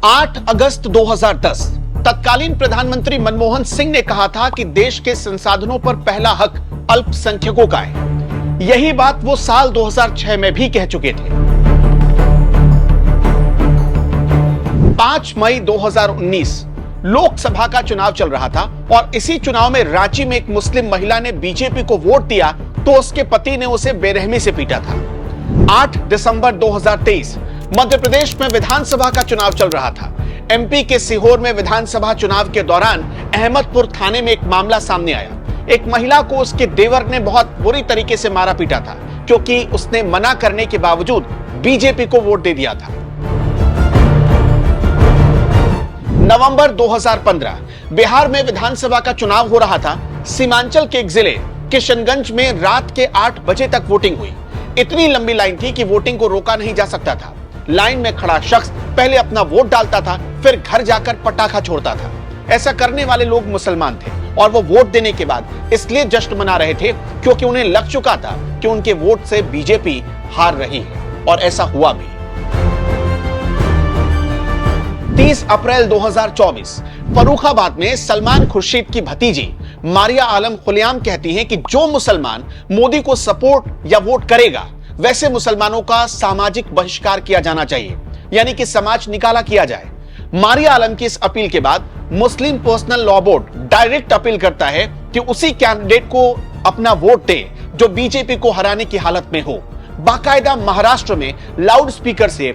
8 अगस्त 2010 तत्कालीन प्रधानमंत्री मनमोहन सिंह ने कहा था कि देश के संसाधनों पर पहला हक अल्पसंख्यकों का है। यही बात वो साल 2006 में भी कह चुके थे। 5 मई 2019 लोकसभा का चुनाव चल रहा था और इसी चुनाव में रांची में एक मुस्लिम महिला ने बीजेपी को वोट दिया तो उसके पति ने उसे बेरहमी से पीटा था। 8 दिसंबर 2023 मध्य प्रदेश में विधानसभा का चुनाव चल रहा था। एमपी के सीहोर में विधानसभा चुनाव के दौरान अहमदपुर थाने में एक मामला सामने आया। एक महिला को उसके देवर ने बहुत बुरी तरीके से मारा पीटा था क्योंकि उसने मना करने के बावजूद बीजेपी को वोट दे दिया था। नवंबर 2015 बिहार में विधानसभा का चुनाव हो रहा था। सीमांचल के एक जिले किशनगंज में रात के 8 बजे तक वोटिंग हुई। इतनी लंबी लाइन थी कि वोटिंग को रोका नहीं जा सकता था। लाइन में खड़ा शख्स पहले अपना वोट डालता था, फिर घर जाकर पटाखा छोड़ता था। ऐसा करने वाले लोग मुसलमान थे और वो वोट देने के बाद इसलिए जश्न मना रहे थे क्योंकि उन्हें लग चुका था कि उनके वोट से बीजेपी हार रही है, और ऐसा हुआ भी। 30 अप्रैल 2024 फर्रुखाबाद में सलमान खुर्शीद की भतीजी मारिया आलम खुलेआम कहती हैं कि जो मुसलमान मोदी को सपोर्ट या वोट करेगा वैसे मुसलमानों का सामाजिक बहिष्कार किया जाना चाहिए, यानी कि समाज निकाला किया जाए। मारिया आलम की इस अपील के बाद Muslim personal law board direct appeal करता है कि उसी कैंडिडेट को अपना वोट दे जो बीजेपी को हराने की हालत में हो। बाकायदा महाराष्ट्र में लाउड स्पीकर से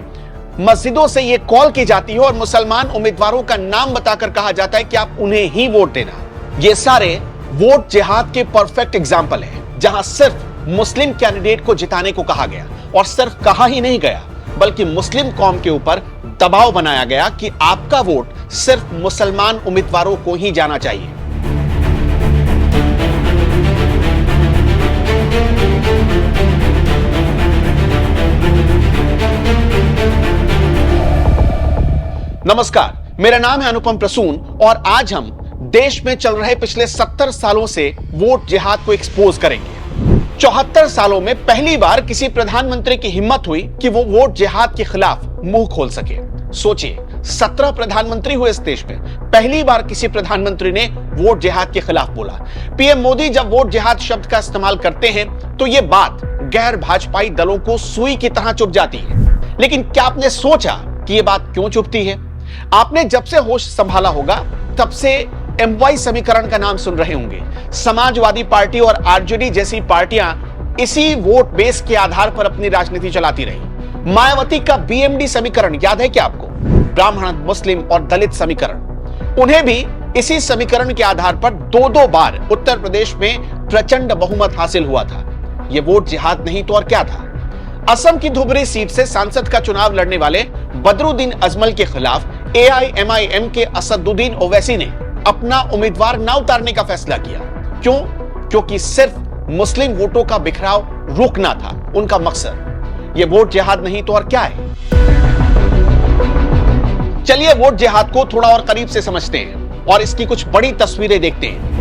मस्जिदों से यह कॉल की जाती है और मुसलमान उम्मीदवारों का नाम बताकर कहा जाता है कि आप उन्हें ही वोट देना। ये सारे वोट जिहाद के परफेक्ट एग्जाम्पल हैं, जहां सिर्फ मुस्लिम कैंडिडेट को जिताने को कहा गया, और सिर्फ कहा ही नहीं गया बल्कि मुस्लिम कौम के ऊपर दबाव बनाया गया कि आपका वोट सिर्फ मुसलमान उम्मीदवारों को ही जाना चाहिए। नमस्कार, मेरा नाम है अनुपम प्रसून और आज हम देश में चल रहे पिछले 70 सालों से वोट जिहाद को एक्सपोज करेंगे। 74 सालों में पहली बार किसी प्रधानमंत्री की हिम्मत हुई कि वो वोट जिहाद के खिलाफ मुंह खोल सके। सोचिए, 17 प्रधानमंत्री हुए इस देश में, पहली बार किसी प्रधानमंत्री ने वोट जिहाद के खिलाफ बोला। पीएम मोदी जब वोट जिहाद शब्द का इस्तेमाल करते हैं तो ये बात गैर भाजपाई दलों को सुई की तरह चुभ जाती है। लेकिन क्या आपने सोचा कि ये बात क्यों चुभती है? आपने जब से होश संभाला होगा तब से एमवाई समीकरण का नाम सुन रहे होंगे। समाजवादी पार्टी और आरजेडी जैसी पार्टियां इसी वोट बेस के आधार पर अपनी राजनीति चलाती रही। मायावती का बीएमडी समीकरण याद है क्या आपको? ब्राह्मण, मुस्लिम और दलित समीकरण। उन्हें भी इसी समीकरण के आधार पर 2-2 बार उत्तर प्रदेश में प्रचंड बहुमत हासिल हुआ था। यह वोट जिहाद नहीं तो और क्या था? असम की धुबरी सीट से सांसद का चुनाव लड़ने वाले बदरुद्दीन अजमल के खिलाफ एआईएमआईएम के असदुद्दीन ओवैसी ने अपना उम्मीदवार न उतारने का फैसला किया। क्यों? क्योंकि सिर्फ मुस्लिम वोटों का बिखराव रोकना था उनका मकसद। यह वोट जिहाद नहीं तो और क्या है? चलिए वोट जिहाद को थोड़ा और करीब से समझते हैं और इसकी कुछ बड़ी तस्वीरें देखते हैं।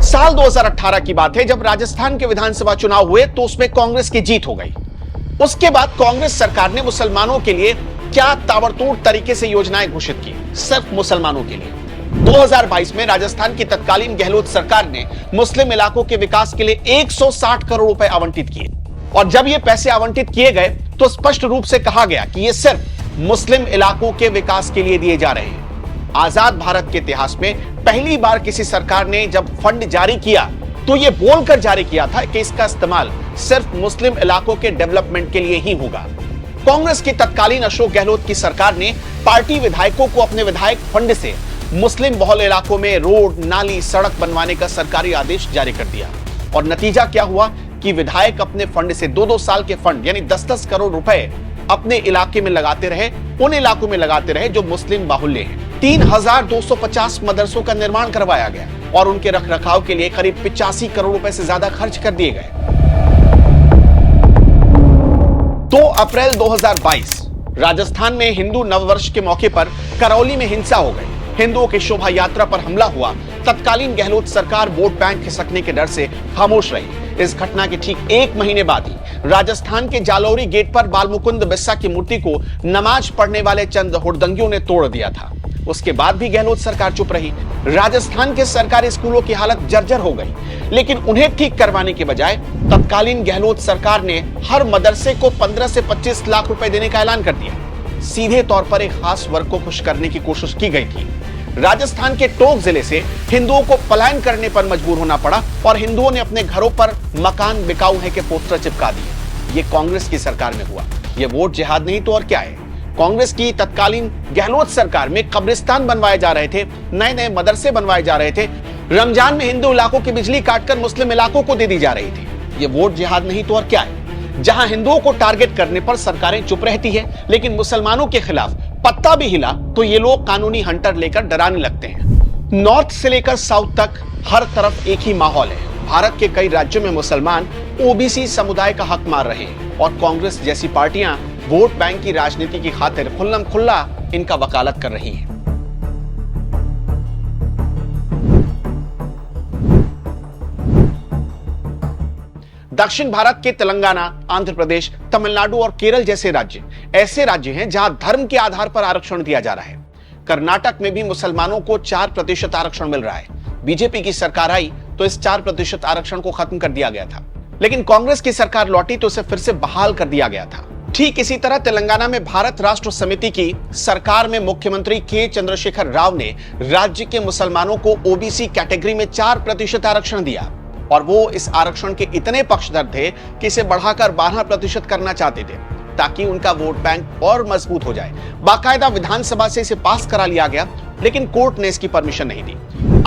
साल 2018 की बात है जब राजस्थान के विधानसभा चुनाव हुए तो उसमें कांग्रेस की जीत हो गई। उसके बाद कांग्रेस सरकार ने मुसलमानों के लिए क्या ताबड़तोड़ तरीके से योजनाएं घोषित की, सिर्फ मुसलमानों के लिए। 2022 में राजस्थान की तत्कालीन गहलोत सरकार ने मुस्लिम इलाकों के विकास के लिए 160 करोड़ रुपए आवंटित किए, और जब ये पैसे आवंटित किए गए तो स्पष्ट रूप से कहा गया कि ये सिर्फ मुस्लिम इलाकों के विकास के लिए दिए जा रहे हैं। आजाद भारत के इतिहास में पहली बार किसी सरकार ने जब फंड जारी किया तो यह बोलकर जारी किया था कि इसका इस्तेमाल सिर्फ मुस्लिम इलाकों के डेवलपमेंट के लिए ही होगा। कांग्रेस की तत्कालीन अशोक गहलोत की सरकार ने पार्टी विधायकों को अपने विधायक फंड से मुस्लिम बहुल इलाकों में रोड, नाली, सड़क बनवाने का सरकारी आदेश जारी कर दिया, और नतीजा क्या हुआ कि विधायक अपने फंड से 2-2 साल के फंड यानी 10-10 करोड़ रुपए अपने इलाके में लगाते रहे, उन इलाकों में लगाते रहे जो मुस्लिम बाहुल्य हैं। 3250 मदरसों का निर्माण करवाया गया और उनके रखरखाव के लिए करीब 85 करोड़ रुपए से ज्यादा खर्च कर दिए गए। 2 अप्रैल 2022 राजस्थान में हिंदू नववर्ष के मौके पर करौली में हिंसा हो गई। हिंदुओं की शोभा यात्रा पर हमला हुआ तत्कालीन गहलोत सरकार वोट बैंक खिसकने के डर से खामोश रही। इस घटना के ठीक 1 महीने बाद ही राजस्थान के जालौरी गेट पर बालमुकुंद बिस्सा की मूर्ति को नमाज पढ़ने वाले चंद हुड़दंगियों ने तोड़ दिया था। उसके बाद भी गहलोत सरकार चुप रही। राजस्थान के सरकारी स्कूलों की हालत जर्जर हो गई, लेकिन उन्हें ठीक करवाने के बजाय तत्कालीन गहलोत सरकार ने हर मदरसे को 15 से 25 लाख रुपए देने का ऐलान कर दिया। सीधे तौर पर एक खास वर्ग को खुश करने की कोशिश की गई थी। राजस्थान के टोंक जिले से हिंदुओं को पलायन करने पर मजबूर होना पड़ा और हिंदुओं ने अपने घरों पर मकान बिकाऊ है के पोस्टर चिपका दिए। ये कांग्रेस की सरकार में हुआ। ये वोट जिहाद नहीं तो और क्या है। कांग्रेस की तत्कालीन गहलोत सरकार में कब्रिस्तान बनवाए जा रहे थे, नए नए मदरसे बनवाए जा रहे थे, रमजान में हिंदू इलाकों की बिजली काटकर मुस्लिम इलाकों को दे दी जा रही थी। ये वोट जिहाद नहीं तो और क्या है। जहां हिंदुओं को टारगेट करने पर सरकारें चुप रहती है, लेकिन मुसलमानों के खिलाफ पत्ता भी हिला तो ये लोग कानूनी हंटर लेकर डराने लगते हैं। नॉर्थ से लेकर साउथ तक हर तरफ एक ही माहौल है। भारत के कई राज्यों में मुसलमान ओबीसी समुदाय का हक मार रहे हैं और कांग्रेस जैसी पार्टियां वोट बैंक की राजनीति की खातिर खुल्लम खुल्ला इनका वकालत कर रही हैं। दक्षिण भारत के तेलंगाना, आंध्र प्रदेश, तमिलनाडु और केरल जैसे राज्य ऐसे राज्य हैं जहां धर्म के आधार पर आरक्षण दिया जा रहा है। कर्नाटक में भी मुसलमानों को 4% आरक्षण मिल रहा है। बीजेपी की सरकार आई तो इस 4% आरक्षण को खत्म कर दिया गया था, लेकिन कांग्रेस की सरकार लौटी तो उसे फिर से बहाल कर दिया गया था। ठीक इसी तरह तेलंगाना में भारत राष्ट्र समिति की सरकार में मुख्यमंत्री के चंद्रशेखर राव ने राज्य के मुसलमानों को ओबीसी कैटेगरी में 4% आरक्षण दिया और वो इस आरक्षण के इतने पक्षधर थे कि इसे बढ़ाकर 12% करना चाहते थे ताकि उनका वोट बैंक और मजबूत हो जाए। बाकायदा विधानसभा से इसे पास करा लिया गया, लेकिन कोर्ट ने इसकी परमिशन नहीं दी।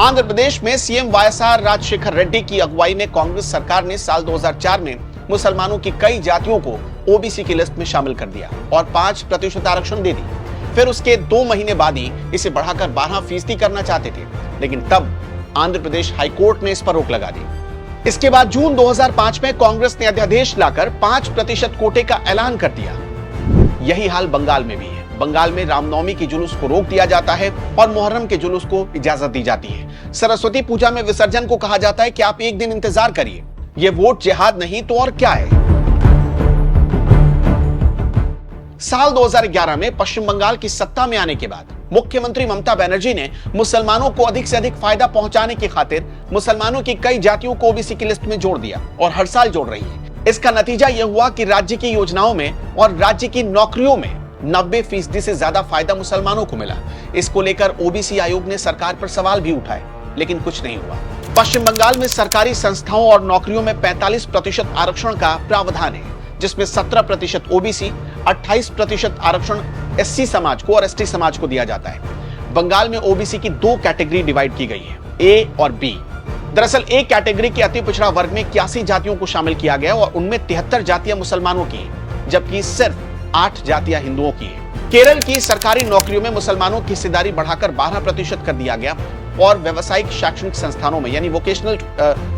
आंध्र प्रदेश में सीएम वाईएसआर राजशेखर रेड्डी की अगुवाई में कांग्रेस सरकार ने साल 2004 में मुसलमानों की कई जातियों को ओबीसी की लिस्ट में शामिल कर दिया और 5% आरक्षण दे दी। फिर उसके 2 महीने बाद ही इसे बढ़ाकर 12% करना चाहते थे, लेकिन तब आंध्र प्रदेश हाईकोर्ट ने इस पर रोक लगा दी। इसके बाद जून 2005 में कांग्रेस ने अध्यादेश लाकर 5% कोटे का ऐलान कर दिया। यही हाल बंगाल में भी है। बंगाल में रामनवमी की जुलूस को रोक दिया जाता है और मुहर्रम के जुलूस को इजाजत दी जाती है। सरस्वती पूजा में विसर्जन को कहा जाता है कि आप एक दिन इंतजार करिए। यह वोट जिहाद नहीं तो और क्या है। साल 2011 में पश्चिम बंगाल की सत्ता में आने के बाद मुख्यमंत्री ममता बनर्जी ने मुसलमानों को अधिक से अधिक फायदा पहुंचाने की खातिर मुसलमानों की कई जातियों को ओबीसी की लिस्ट में जोड़ दिया और हर साल जोड़ रही है। इसका नतीजा यह हुआ कि राज्य की योजनाओं में और राज्य की नौकरियों में 90% से ज्यादा फायदा मुसलमानों को मिला। इसको लेकर ओबीसी आयोग ने सरकार पर सवाल भी उठाए, लेकिन कुछ नहीं हुआ। पश्चिम बंगाल में सरकारी संस्थाओं और नौकरियों में 45% आरक्षण का प्रावधान है, जिसमें 17% ओबीसी, 28% आरक्षण एससी समाज को और एसटी समाज को दिया जाता है। बंगाल में ओबीसी की 2 कैटेगरी डिवाइड की गई है, ए और बी। दरअसल ए कैटेगरी के अति पिछड़ा वर्ग में 81 जातियों को शामिल किया गया और उनमें 73 जातियां मुसलमानों की हैं, जबकि सिर्फ 8 जातियां हिंदुओं की हैं। केरल की सरकारी नौकरियों में मुसलमानों की हिस्सेदारी बढ़ाकर 12% कर दिया गया और व्यवसायिक शैक्षणिक संस्थानों में यानी वोकेशनल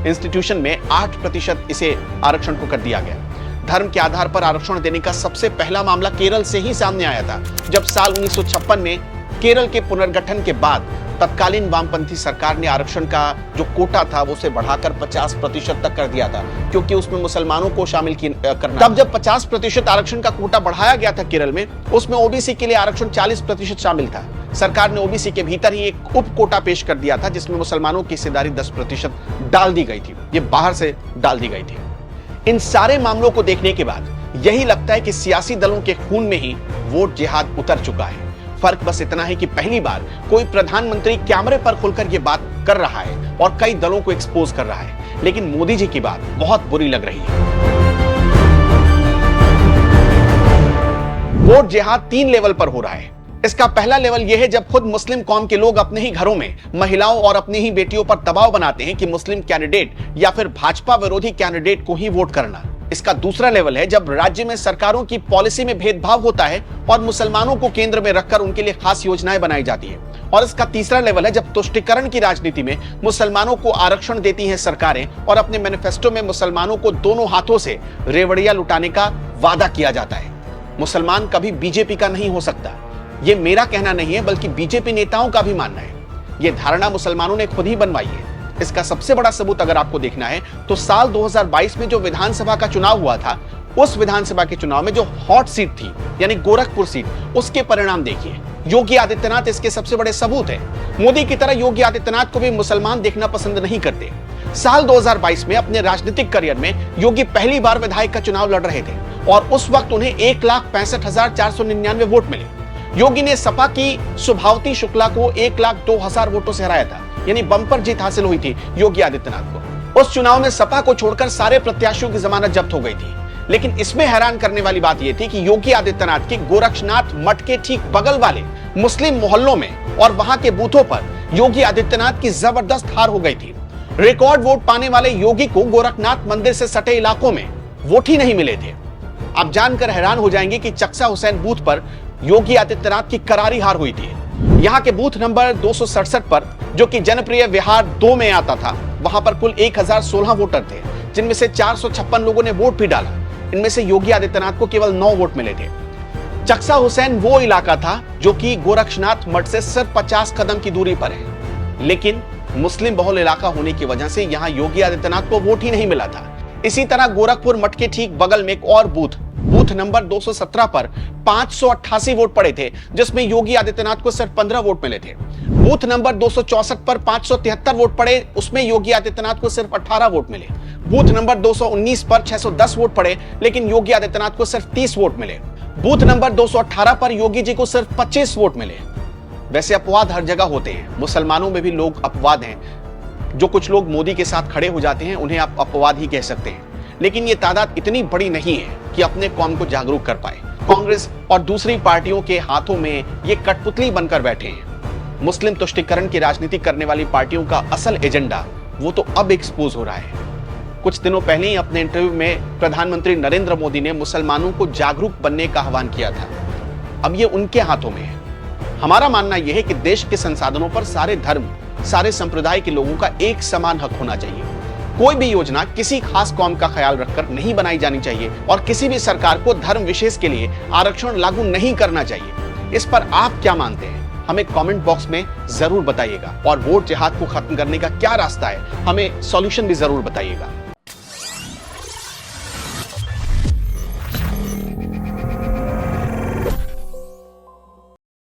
इंस्टीट्यूशन में 8% इसे आरक्षण को कर दिया गया। धर्म के आधार पर आरक्षण देने का सबसे पहला मामला केरल से ही सामने आया था, जब साल 1956 में केरल के पुनर्गठन के बाद तत्कालीन वामपंथी सरकार ने आरक्षण का जो कोटा था वो उसे बढ़ाकर 50% तक कर दिया था, क्योंकि उसमें मुसलमानों को शामिल करना। तब जब 50% आरक्षण का कोटा बढ़ाया गया था केरल में, उसमें ओबीसी के लिए आरक्षण 40% शामिल था। सरकार ने ओबीसी के भीतर ही एक उप कोटा पेश कर दिया था, जिसमें मुसलमानों की हिस्सेदारी 10% डाल दी गई थी। ये बाहर से डाल दी गई थी। इन सारे मामलों को देखने के बाद यही लगता है कि सियासी दलों के खून में ही वोट जिहाद उतर चुका है। फर्क बस इतना है कि पहली बार कोई प्रधानमंत्री कैमरे पर खुलकर यह बात कर रहा है और कई दलों को एक्सपोज कर रहा है, लेकिन मोदी जी की बात बहुत बुरी लग रही है। वोट जिहाद 3 लेवल पर हो रहा है। इसका पहला लेवल यह है जब खुद मुस्लिम कौम के लोग अपने ही घरों में महिलाओं और अपनी ही बेटियों पर दबाव बनाते हैं कि मुस्लिम कैंडिडेट या फिर भाजपा विरोधी कैंडिडेट को ही वोट करना। इसका दूसरा लेवल है जब राज्य में सरकारों की पॉलिसी में भेदभाव होता है और मुसलमानों को केंद्र में रखकर उनके लिए खास योजनाएं बनाई जाती है। और इसका तीसरा लेवल है जब तुष्टीकरण की राजनीति में मुसलमानों को आरक्षण देती हैं सरकारें और अपने मैनिफेस्टो में मुसलमानों को दोनों हाथों से रेवड़ियां लुटाने का वादा किया जाता है। मुसलमान कभी बीजेपी का नहीं हो सकता, यह मेरा कहना नहीं है, बल्कि बीजेपी नेताओं का भी मानना है। ये धारणा मुसलमानों ने खुद ही बनवाई है। इसका सबसे बड़ा सबूत अगर आपको देखना है तो साल 2022 में जो विधानसभा का चुनाव हुआ था, उस विधानसभा के चुनाव में जो हॉट सीट थी यानी गोरखपुर सीट, उसके परिणाम देखिए। योगी आदित्यनाथ इसके सबसे बड़े सबूत है। मोदी की तरह योगी आदित्यनाथ को भी मुसलमान देखना पसंद नहीं करते। साल 2022 में अपने राजनीतिक करियर में योगी पहली बार विधायक का चुनाव लड़ रहे थे और उस वक्त उन्हें 1,65,499 वोट मिले। योगी ने सपा की सुभावती शुक्ला को 1,02,000 वोटों से हराया था, यानी बम्पर जीत हासिल हुई थी योगी आदित्यनाथ को। उस चुनाव में सपा को छोड़कर सारे प्रत्याशियों की जमानत जब्त हो गई थी। लेकिन इसमें हैरान करने वाली बात यह थी कि योगी आदित्यनाथ के गोरक्षनाथ मठ के ठीक बगल वाले मुस्लिम मोहल्लों में और वहां के बूथों पर योगी आदित्यनाथ की जबरदस्त हार हो गई थी। रिकॉर्ड वोट पाने वाले योगी को गोरखनाथ मंदिर से सटे इलाकों में वोट ही नहीं मिले थे। आप जानकर हैरान हो जाएंगे कि चक्सा हुसैन बूथ पर योगी आदित्यनाथ की करारी हार हुई थी। यहाँ के बूथ नंबर 267 पर, जो कि जनप्रिय विहार 2 में आता था, वहां पर कुल 1016 वोटर थे, जिनमें से 456 लोगों ने वोट भी डाला। इनमें से योगी आदित्यनाथ को केवल 9 वोट मिले थे। चक्सा हुसैन वो इलाका था जो कि गोरक्षनाथ मठ से सिर्फ 50 कदम की दूरी पर है, लेकिन मुस्लिम बहुल इलाका होने की वजह से यहां योगी आदित्यनाथ को वोट ही नहीं मिला था। इसी तरह गोरखपुर मठ के ठीक बगल में एक और बूथ नंबर 217 पर 588 वोट पड़े थे, जिसमें योगी आदित्यनाथ को सिर्फ 15 वोट मिले थे। बूथ नंबर 264 पर 573 वोट पड़े, उसमें योगी आदित्यनाथ को सिर्फ 18 वोट मिले। बूथ नंबर 219 पर 610 वोट पड़े, लेकिन योगी आदित्यनाथ को सिर्फ 30 वोट मिले। बूथ नंबर 218 पर योगी जी को सिर्फ 25 वोट मिले। वैसे अपवाद हर जगह होते हैं, मुसलमानों में भी लोग अपवाद हैं। जो कुछ लोग मोदी के साथ खड़े हो जाते हैं उन्हें आप अपवाद ही कह सकते हैं, लेकिन ये तादाद इतनी बड़ी नहीं है कि अपने कौम को जागरूक कर पाए। कांग्रेस और दूसरी पार्टियों के हाथों में ये कठपुतली बनकर बैठे हैं। मुस्लिम तुष्टीकरण की राजनीति करने वाली पार्टियों का असल एजेंडा वो तो अब एक्सपोज हो रहा है। कुछ दिनों पहले ही अपने इंटरव्यू में प्रधानमंत्री नरेंद्र मोदी ने मुसलमानों को जागरूक बनने का आह्वान किया था। अब ये उनके हाथों में है। हमारा मानना यह है कि देश के संसाधनों पर सारे धर्म, सारे संप्रदाय के लोगों का एक समान हक होना चाहिए। कोई भी योजना किसी खास कौम का ख्याल रखकर नहीं बनाई जानी चाहिए और किसी भी सरकार को धर्म विशेष के लिए आरक्षण लागू नहीं करना चाहिए। इस पर आप क्या मानते हैं? हमें कमेंट बॉक्स में जरूर बताइएगा और वोट जिहाद को खत्म करने का क्या रास्ता है, हमें सॉल्यूशन भी जरूर बताइएगा।